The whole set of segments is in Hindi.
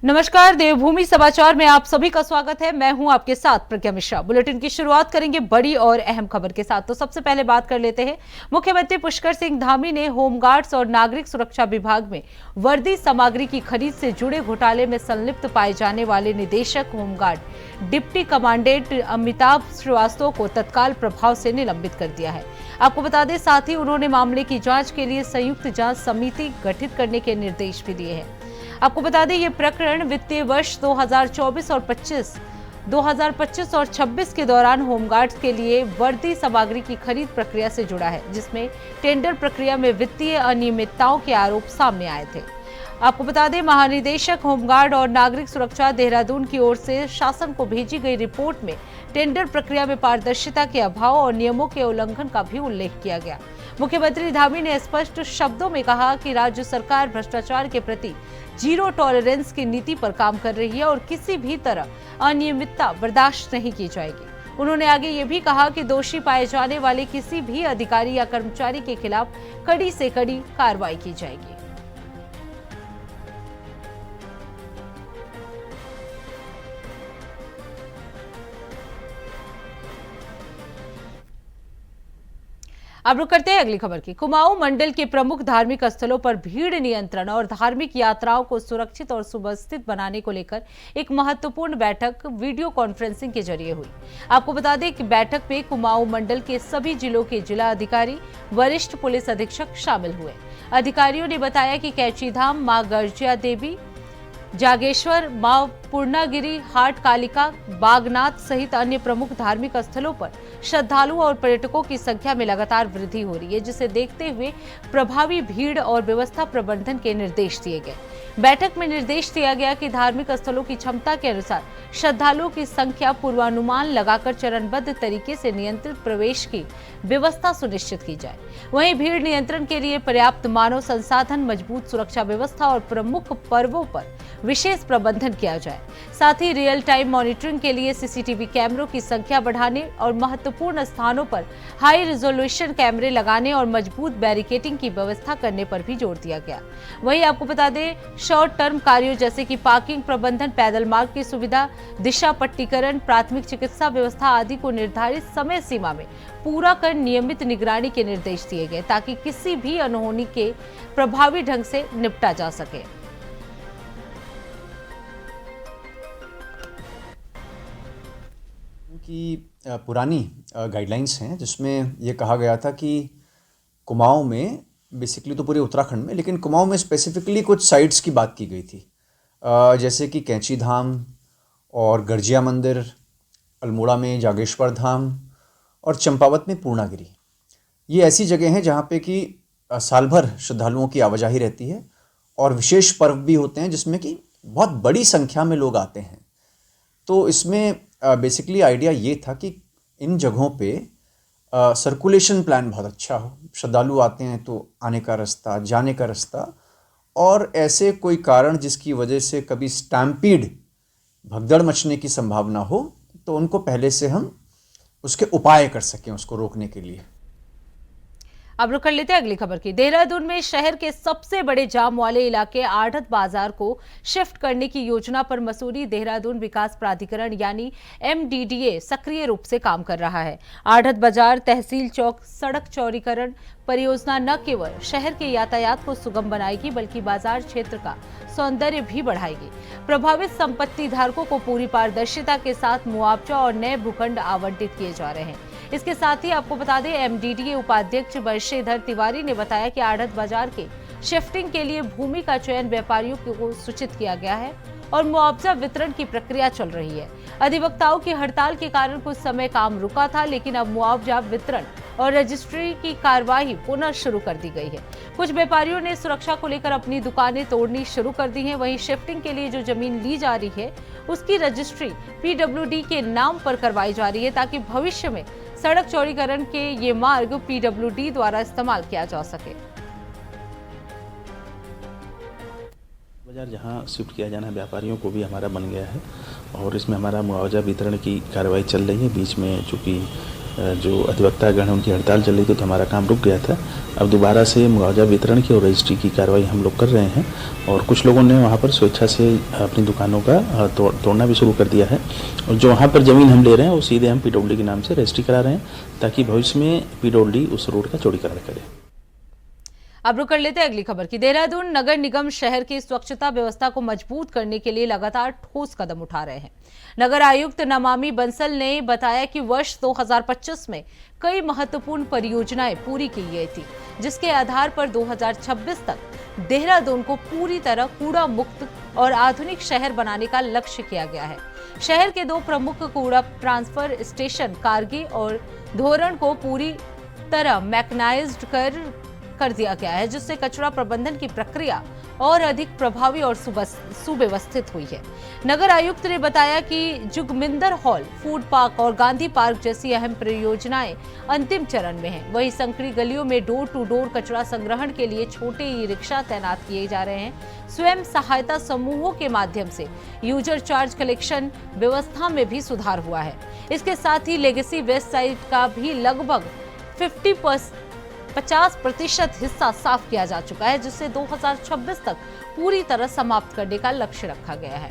नमस्कार, देवभूमि समाचार में आप सभी का स्वागत है। मैं हूं आपके साथ प्रज्ञा मिश्रा। बुलेटिन की शुरुआत करेंगे बड़ी और अहम खबर के साथ। तो सबसे पहले बात कर लेते हैं, मुख्यमंत्री पुष्कर सिंह धामी ने होमगार्ड्स और नागरिक सुरक्षा विभाग में वर्दी सामग्री की खरीद से जुड़े घोटाले में संलिप्त पाए जाने वाले निदेशक home guard deputy commandant Amitabh Srivastava को तत्काल प्रभाव से निलंबित कर दिया है। आपको बता दें, साथ ही उन्होंने मामले की जांच के लिए संयुक्त जांच समिति गठित करने के निर्देश भी दिए हैं। आपको बता दें, ये प्रकरण वित्तीय वर्ष 2024 और 2025 और 26 के दौरान होमगार्ड्स के लिए वर्दी सामग्री की खरीद प्रक्रिया से जुड़ा है, जिसमें टेंडर प्रक्रिया में वित्तीय अनियमितताओं के आरोप सामने आए थे। आपको बता दें, महानिदेशक होमगार्ड और नागरिक सुरक्षा देहरादून की ओर से शासन को भेजी गई रिपोर्ट में टेंडर प्रक्रिया में पारदर्शिता के अभाव और नियमों के उल्लंघन का भी उल्लेख किया गया। मुख्यमंत्री धामी ने स्पष्ट शब्दों में कहा कि राज्य सरकार भ्रष्टाचार के प्रति जीरो टॉलरेंस की नीति पर काम कर रही है और किसी भी तरह अनियमितता बर्दाश्त नहीं की जाएगी। उन्होंने आगे ये भी कहा कि दोषी पाए जाने वाले किसी भी अधिकारी या कर्मचारी के खिलाफ कड़ी से कड़ी कार्रवाई की जाएगी। अब रुक करते हैं अगली खबर की। कुमाऊं मंडल के प्रमुख धार्मिक स्थलों पर भीड़ नियंत्रण और धार्मिक यात्राओं को सुरक्षित और सुव्यवस्थित बनाने को लेकर एक महत्वपूर्ण बैठक वीडियो कॉन्फ्रेंसिंग के जरिए हुई। आपको बता दें कि बैठक में कुमाऊं मंडल के सभी जिलों के जिला अधिकारी, वरिष्ठ पुलिस अधीक्षक शामिल हुए। अधिकारियों ने बताया कि कैचीधाम, मां गर्जिया देवी, जागेश्वर, मां पूर्णागिरी, हाट कालिका, बागनाथ सहित अन्य प्रमुख धार्मिक स्थलों पर श्रद्धालुओं और पर्यटकों की संख्या में लगातार वृद्धि हो रही है, जिसे देखते हुए प्रभावी भीड़ और व्यवस्था प्रबंधन के निर्देश दिए गए। बैठक में निर्देश दिया गया कि धार्मिक स्थलों की क्षमता के अनुसार श्रद्धालुओं की संख्या पूर्वानुमान लगाकर चरणबद्ध तरीके से नियंत्रित प्रवेश की व्यवस्था सुनिश्चित की जाए। वहीं भीड़ नियंत्रण के लिए पर्याप्त मानव संसाधन, मजबूत सुरक्षा व्यवस्था और प्रमुख पर्वों पर विशेष प्रबंधन किया जाए। साथ ही रियल टाइम मॉनिटरिंग के लिए सीसीटीवी कैमरों की संख्या बढ़ाने और महत्वपूर्ण स्थानों पर हाई रिजोल्यूशन कैमरे लगाने और मजबूत बैरिकेडिंग की व्यवस्था करने पर भी जोर दिया गया। वहीं आपको बता दें, शॉर्ट टर्म कार्यों जैसे कि पार्किंग प्रबंधन, पैदल मार्ग की सुविधा, दिशा पट्टीकरण, प्राथमिक चिकित्सा व्यवस्था आदि को निर्धारित समय सीमा में पूरा कर नियमित निगरानी के निर्देश दिए गए, ताकि किसी भी अनहोनी के प्रभावी ढंग से निपटा जा सके। की पुरानी गाइडलाइंस हैं, जिसमें ये कहा गया था कि कुमाऊं में, बेसिकली तो पूरे उत्तराखंड में, लेकिन कुमाऊं में स्पेसिफिकली कुछ साइट्स की बात की गई थी, जैसे कि कैंची धाम और गर्जिया मंदिर, अल्मोड़ा में जागेश्वर धाम और चंपावत में पूर्णागिरी। ये ऐसी जगह हैं जहाँ पे कि साल भर श्रद्धालुओं की आवाजाही रहती है और विशेष पर्व भी होते हैं जिसमें कि बहुत बड़ी संख्या में लोग आते हैं। तो इसमें बेसिकली आइडिया ये था कि इन जगहों पे सर्कुलेशन प्लान बहुत अच्छा हो। श्रद्धालु आते हैं तो आने का रास्ता, जाने का रास्ता, और ऐसे कोई कारण जिसकी वजह से कभी स्टैम्पीड, भगदड़ मचने की संभावना हो, तो उनको पहले से हम उसके उपाय कर सकें उसको रोकने के लिए। अब रुक कर लेते हैं अगली खबर की। देहरादून में शहर के सबसे बड़े जाम वाले इलाके आढ़त बाजार को शिफ्ट करने की योजना पर मसूरी देहरादून विकास प्राधिकरण यानी MDDA सक्रिय रूप से काम कर रहा है। आढ़त बाजार, तहसील चौक सड़क चौड़ीकरण परियोजना न केवल शहर के यातायात को सुगम बनाएगी, बल्कि बाजार क्षेत्र का सौंदर्य भी बढ़ाएगी। प्रभावित संपत्ति धारकों को पूरी पारदर्शिता के साथ मुआवजा और नए भूखंड आवंटित किए जा रहे हैं। इसके साथ ही आपको बता दें, MDDA उपाध्यक्ष बंशीधर तिवारी ने बताया कि आढ़त बाजार के शिफ्टिंग के लिए भूमि का चयन व्यापारियों को सूचित किया गया है और मुआवजा वितरण की प्रक्रिया चल रही है। अधिवक्ताओं की हड़ताल के कारण कुछ समय काम रुका था, लेकिन अब मुआवजा वितरण और रजिस्ट्री की कार्यवाही पुनः शुरू कर दी गई है। कुछ व्यापारियों ने सुरक्षा को लेकर अपनी दुकानें तोड़नी शुरू कर दी हैं। वहीं शिफ्टिंग के लिए जो जमीन ली जा रही है उसकी रजिस्ट्री PWD के नाम पर करवाई जा रही है, ताकि भविष्य में सड़क चौड़ीकरण के ये मार्ग PWD द्वारा इस्तेमाल किया जा सके। बाजार जहां शिफ्ट किया जाना है व्यापारियों को भी हमारा बन गया है और इसमें हमारा मुआवजा वितरण की कार्रवाई चल रही है। बीच में चूँकि जो अधिवक्तागण उनकी हड़ताल चल रही थी तो हमारा काम रुक गया था। अब दोबारा से मुआवजा वितरण की और रजिस्ट्री की कार्रवाई हम लोग कर रहे हैं और कुछ लोगों ने वहाँ पर स्वेच्छा से अपनी दुकानों का तोड़ना भी शुरू कर दिया है और जो वहाँ पर ज़मीन हम ले रहे हैं वो सीधे हम PWD के नाम से रजिस्ट्री करा रहे हैं ताकि भविष्य में PWD उस रोड का चौड़ीकरण करे। अब रुक कर लेते हैं अगली खबर की। देहरादून नगर निगम शहर की स्वच्छता व्यवस्था को मजबूत करने के लिए लगातार ठोस कदम उठा रहे हैं। नगर आयुक्त नमामि बंसल ने बताया कि वर्ष 2025 में कई महत्वपूर्ण परियोजनाएं पूरी की गई थी, जिसके आधार पर 2026 तक देहरादून को पूरी तरह कूड़ा मुक्त और आधुनिक शहर बनाने का लक्ष्य किया गया है। शहर के 2 प्रमुख कूड़ा ट्रांसफर स्टेशन कारगी और धोरण को पूरी तरह मैकेनाइज्ड कर दिया गया है, जिससे कचरा प्रबंधन की प्रक्रिया और अधिक प्रभावी और सुव्यवस्थित हुई है। नगर आयुक्त ने बताया कि जुगमिंदर हॉल, फूड पार्क और गांधी पार्क जैसी अहम परियोजनाएं अंतिम चरण में हैं। वहीं संकरी गलियों में डोर टू डोर कचरा संग्रहण के लिए छोटे ई-रिक्शा तैनात किए जा रहे हैं। स्वयं सहायता समूहों के माध्यम से यूजर चार्ज कलेक्शन व्यवस्था में भी सुधार हुआ है। इसके साथ ही लेगेसी वेस्ट साइड का भी लगभग 50% हिस्सा साफ किया जा चुका है, जिससे 2026 तक पूरी तरह समाप्त करने का लक्ष्य रखा गया है।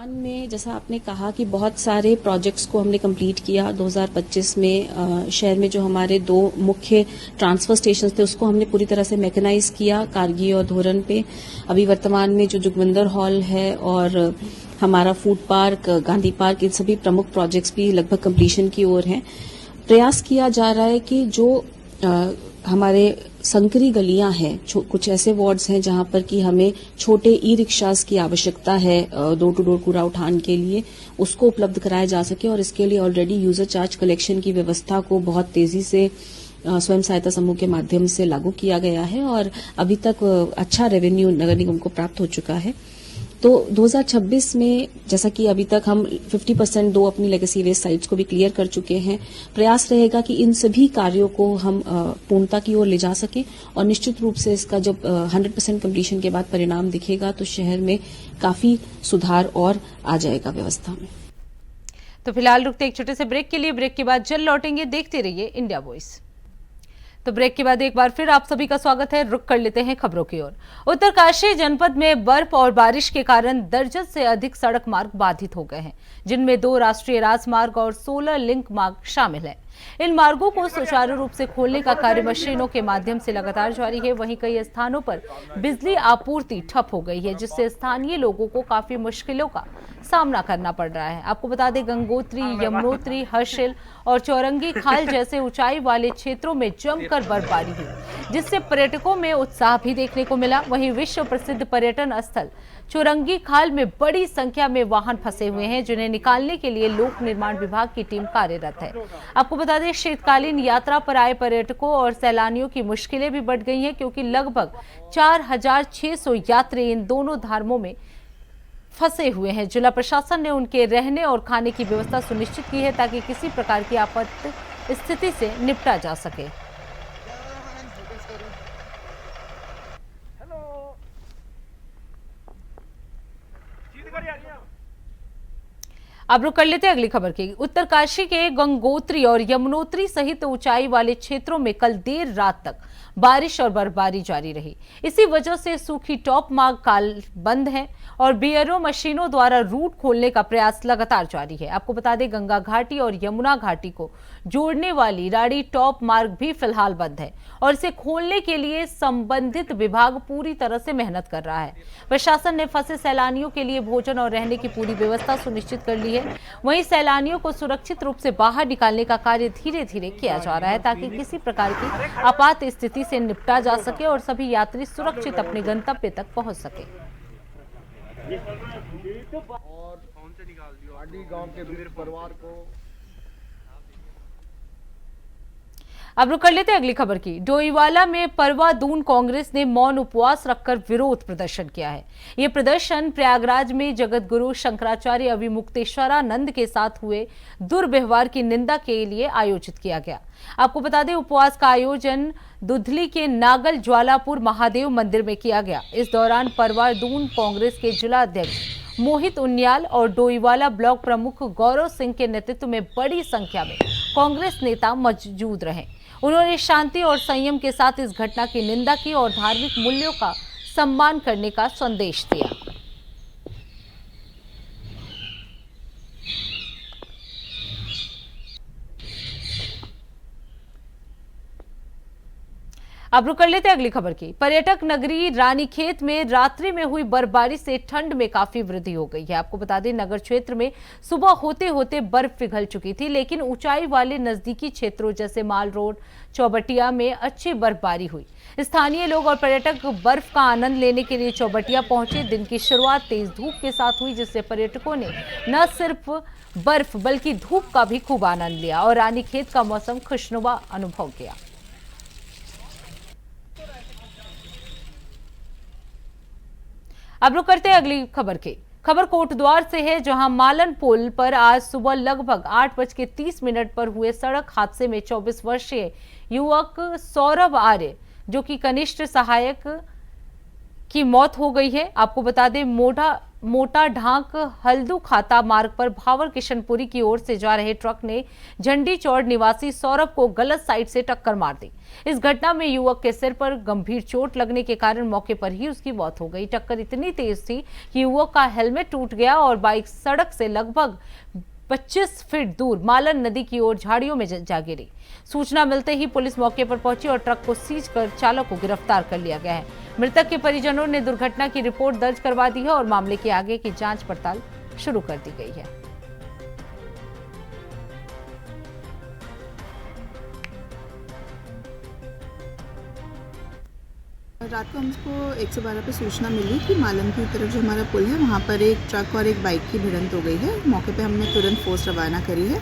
में जैसा आपने कहा कि बहुत सारे प्रोजेक्ट्स को हमने कंप्लीट किया 2025 में। शहर में जो हमारे 2 मुख्य ट्रांसफर स्टेशन थे उसको हमने पूरी तरह से मैकेनाइज किया कारगी और धोरण पे। अभी वर्तमान में जो जुगमिंदर हॉल है और हमारा फूड पार्क, गांधी पार्क, इन सभी प्रमुख प्रोजेक्ट्स भी लगभग कंप्लीशन की ओर हैं। प्रयास किया जा रहा है कि जो हमारे संकरी गलियां हैं, कुछ ऐसे वार्ड्स हैं जहां पर कि हमें छोटे ई-रिक्शास की आवश्यकता है डोर टू डोर कूड़ा उठान के लिए, उसको उपलब्ध कराया जा सके और इसके लिए ऑलरेडी यूजर चार्ज कलेक्शन की व्यवस्था को बहुत तेजी से स्वयं सहायता समूह के माध्यम से लागू किया गया है और अभी तक अच्छा रेवेन्यू नगर निगम को प्राप्त हो चुका है। तो 2026 में जैसा कि अभी तक हम 50% 2 अपनी लेगेसी वेस्ट साइट्स को भी क्लियर कर चुके हैं, प्रयास रहेगा कि इन सभी कार्यों को हम पूर्णता की ओर ले जा सकें और निश्चित रूप से इसका जब 100% कंप्लीशन के बाद परिणाम दिखेगा तो शहर में काफी सुधार और आ जाएगा व्यवस्था में। तो फिलहाल रुकते एक छोटे से ब्रेक के लिए। ब्रेक के बाद जल्द लौटेंगे। देखते रहिए इंडिया वॉइस। तो ब्रेक के बाद एक बार फिर आप सभी का स्वागत है। रुक कर लेते हैं खबरों की ओर। उत्तरकाशी जनपद में बर्फ और बारिश के कारण दर्जन से अधिक सड़क मार्ग बाधित हो गए हैं, जिनमें 2 राष्ट्रीय राजमार्ग और 16 लिंक मार्ग शामिल हैं। इन मार्गों को सुचारू रूप से खोलने का कार्य मशीनों के माध्यम से लगातार जारी है। वहीं कई स्थानों पर बिजली आपूर्ति ठप हो गई है, जिससे स्थानीय लोगों को काफी मुश्किलों का सामना करना पड़ रहा है। आपको बता दें, गंगोत्री, यमुनोत्री, हर्षिल और चौरंगी खाल जैसे ऊंचाई वाले क्षेत्रों में जमकर बर्फबारी हुई, जिससे पर्यटकों में उत्साह भी देखने को मिला। वहीं विश्व प्रसिद्ध पर्यटन स्थल चौरंगी खाल में बड़ी संख्या में वाहन फंसे हुए हैं, जिन्हें निकालने के लिए लोक निर्माण विभाग की टीम कार्यरत है। आपको बता दें, शीतकालीन यात्रा पर आए पर्यटकों और सैलानियों की मुश्किलें भी बढ़ गई हैं, क्योंकि लगभग 4600 यात्री इन दोनों धामों में फंसे हुए हैं। जिला प्रशासन ने उनके रहने और खाने की व्यवस्था सुनिश्चित की है, ताकि किसी प्रकार की आपात स्थिति से निपटा जा सके। अब रुक कर लेते हैं अगली खबर की। उत्तरकाशी के गंगोत्री और यमुनोत्री सहित ऊंचाई वाले क्षेत्रों में कल देर रात तक बारिश और बर्फबारी जारी रही। इसी वजह से सूखी टॉप मार्ग काल बंद है और बीआरओ मशीनों द्वारा रूट खोलने का प्रयास लगातार जारी है। आपको बता दें, गंगा घाटी और यमुना घाटी को जोड़ने वाली राड़ी टॉप मार्ग भी फिलहाल बंद है और इसे खोलने के लिए संबंधित विभाग पूरी तरह से मेहनत कर रहा है। प्रशासन ने फंसे सैलानियों के लिए भोजन और रहने की पूरी व्यवस्था सुनिश्चित कर ली है। वहीं सैलानियों को सुरक्षित रूप से बाहर निकालने का कार्य धीरे धीरे किया जा रहा है, ताकि किसी प्रकार की आपात स्थिति से निपटा जा सके और सभी यात्री सुरक्षित अपने गंतव्य तक पहुंच सके। अब रुक कर लेते हैं अगली खबर की। डोईवाला में परवा दून कांग्रेस ने मौन उपवास रखकर विरोध प्रदर्शन किया है। ये प्रदर्शन प्रयागराज में जगत गुरु शंकराचार्य अभिमुक्तेश्वरानंद के साथ हुए दुर्व्यवहार की निंदा के लिए आयोजित किया गया। आपको बता दें, उपवास का आयोजन दुधली के नागल ज्वालापुर महादेव मंदिर में किया गया। इस दौरान परवा दून कांग्रेस के जिला अध्यक्ष मोहित उनियाल और डोईवाला ब्लॉक प्रमुख गौरव सिंह के नेतृत्व में बड़ी संख्या में कांग्रेस नेता मौजूद रहे। उन्होंने शांति और संयम के साथ इस घटना की निंदा की और धार्मिक मूल्यों का सम्मान करने का संदेश दिया। अब रुक कर लेते हैं अगली खबर की। पर्यटक नगरी रानीखेत में रात्रि में हुई बर्फबारी से ठंड में काफी वृद्धि हो गई है। आपको बता दें, नगर क्षेत्र में सुबह होते होते बर्फ पिघल चुकी थी, लेकिन ऊंचाई वाले नजदीकी क्षेत्रों जैसे माल रोड, चौबटिया में अच्छी बर्फबारी हुई। स्थानीय लोग और पर्यटक बर्फ का आनंद लेने के लिए चौबटिया पहुंचे। दिन की शुरुआत तेज धूप के साथ हुई, जिससे पर्यटकों ने न सिर्फ बर्फ बल्कि धूप का भी खूब आनंद लिया और रानीखेत का मौसम खुशनुमा अनुभव किया। अब रुक करते हैं अगली खबर की। खबर कोटद्वार से है, जहां मालन पुल पर आज सुबह लगभग 8:30 पर हुए सड़क हादसे में 24 वर्षीय युवक सौरभ आर्य, जो कि कनिष्ठ सहायक की मौत हो गई है। आपको बता दें, मोटा ढांक हल्दू खाता मार्ग पर भावर किशनपुरी की ओर से जा रहे ट्रक ने झंडी चौड़ निवासी सौरभ को गलत साइड से टक्कर मार दी। इस घटना में युवक के सिर पर गंभीर चोट लगने के कारण मौके पर ही उसकी मौत हो गई। टक्कर इतनी तेज थी कि युवक का हेलमेट टूट गया और बाइक सड़क से लगभग 25 फीट दूर मालन नदी की ओर झाड़ियों में जा गिरी। सूचना मिलते ही पुलिस मौके पर पहुंची और ट्रक को सीज कर चालक को गिरफ्तार कर लिया गया है। मृतक के परिजनों ने दुर्घटना की रिपोर्ट दर्ज करवा दी है और मामले के आगे की जांच पड़ताल शुरू कर दी गई है। रात को हमको 112 पे सूचना मिली कि मालन की तरफ जो हमारा पुल है वहाँ पर एक ट्रक और एक बाइक की भिड़ंत हो गई है। मौके पे हमने तुरंत फोर्स रवाना करी है।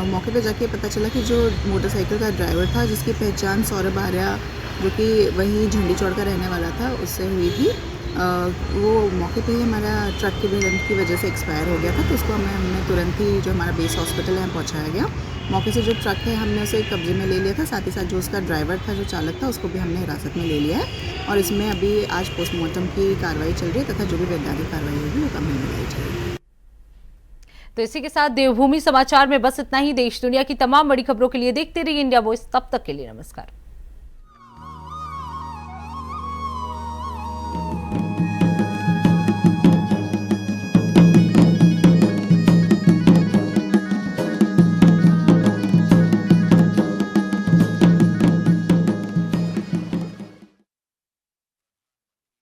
मौके पे जाके पता चला कि जो मोटरसाइकिल का ड्राइवर था, जिसकी पहचान सौरभ आर्या, जो कि वहीं झंडी चौड़ का रहने वाला था, उससे हुई थी, वो मौके पे ही हमारा ट्रक की भिड़ंत की वजह से एक्सपायर हो गया था। तो उसको हमने तुरंत ही जो हमारा बेस हॉस्पिटल है पहुँचाया गया। मौके से जो ट्रक है हमने उसे कब्जे में ले लिया था। साथ ही साथ जो उसका ड्राइवर था, जो चालक था, उसको भी हमने हिरासत में ले लिया है और इसमें अभी आज पोस्टमार्टम की कार्रवाई चल रही है तथा जो भी वैधानिक कार्रवाई होगी वो कम में जाएगी। तो इसी के साथ देवभूमि समाचार में बस इतना ही। देश दुनिया की तमाम बड़ी खबरों के लिए देखते रहिए इंडिया वॉइस। तब तक के लिए नमस्कार।